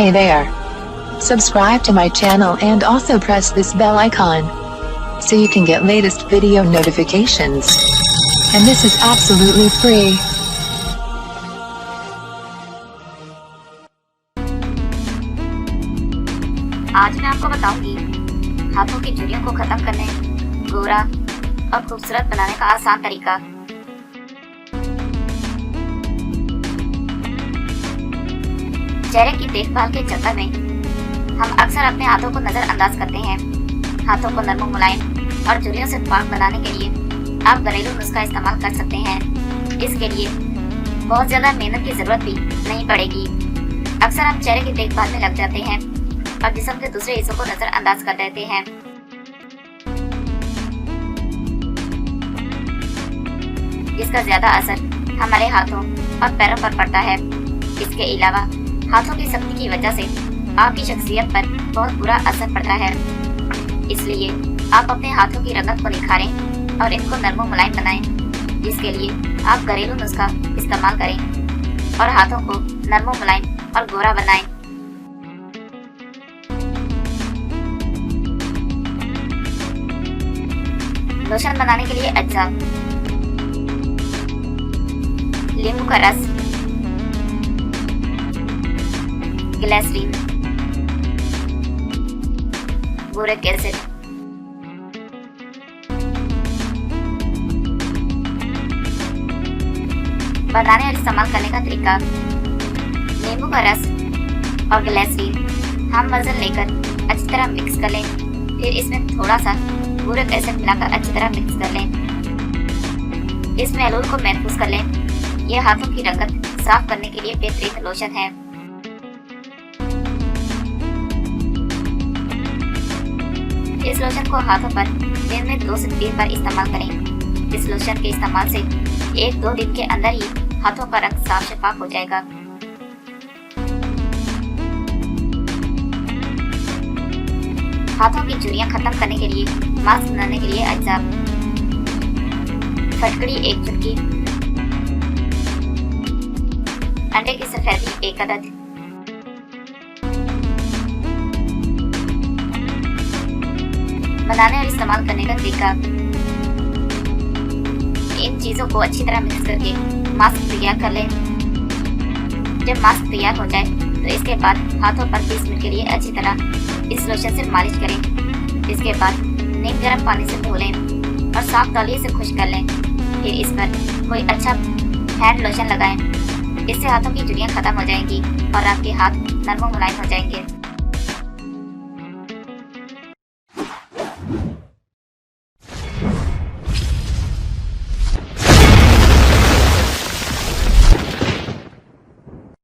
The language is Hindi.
Hey there. Subscribe to my channel and also press this bell icon so you can get latest video notifications. And this is absolutely free. आज मैं आपको बताऊंगी हाथों की झुर्रियों को खत्म करने, गोरा और खूबसूरत बनाने का आसान तरीका। चेहरे की देखभाल के चक्कर में हम अक्सर अपने हाथों को नजरअंदाज करते हैं। हाथों को नरम, मुलायम और झुर्रियों से पाक बनाने के लिए आप घरेलू नुस्खा इस्तेमाल कर सकते हैं। इसके लिए बहुत ज्यादा मेहनत की जरूरत भी नहीं पड़ेगी। अक्सर हम चेहरे की देखभाल में लग जाते हैं और जिस्म के दूसरे हिस्सों को नजरअंदाज कर देते हैं। जिसका ज्यादा असर हमारे हाथों और पैरों पर पड़ता है। इसके अलावा हाथों की सख्ती की वजह से आपकी शख्सियत पर बहुत बुरा असर पड़ता है। इसलिए आप अपने हाथों की रंगत को निखारें और इनको नरम मुलायम बनाएं। इसके लिए आप घरेलू नुस्खा इस्तेमाल करें और हाथों को नरम मुलायम और गोरा बनाएं। लोशन बनाने के लिए अज्जा: नींबू का रस, ग्लिसरीन, बोरिक एसिड, बनाने और इस्तेमाल करने का तरीका। नींबू का रस और ग्लिसरीन हम मर्जन लेकर अच्छी तरह मिक्स कर लें। फिर इसमें थोड़ा सा बोरिक एसिड मिलाकर अच्छी तरह मिक्स कर लें। इस महलूल को महफूज कर लें। यह हाथों की रंगत साफ करने के लिए बेहतरीन लोशन है। इस लोशन को हाथों पर दिन में 2 से 3 बार इस्तेमाल करें। इस लोशन के इस्तेमाल से 1-2 दिन के अंदर ही हाथों का रंग साफ शफाफ हो जाएगा। हाथों की झुर्रियां खत्म करने के लिए मास्क बनाने के लिए अज्जा: फटकड़ी 1 चुटकी, अंडे की सफेदी 1 अदद, बनाने और इस्तेमाल करने का तरीका। इन चीजों को अच्छी तरह मिक्स करके मास्क तैयार कर लें। जब मास्क तैयार हो जाए तो इसके बाद हाथों पर 20 मिनट के लिए अच्छी तरह इस लोशन से मालिश करें। इसके बाद नीम गर्म पानी से धो लें और साफ तौलिए से खुश्क कर लें। फिर इस पर कोई अच्छा हैंड लोशन लगाएं। इससे हाथों की झुर्रियां खत्म हो जाएंगी और आपके हाथ नरम मुलायम हो जाएंगे।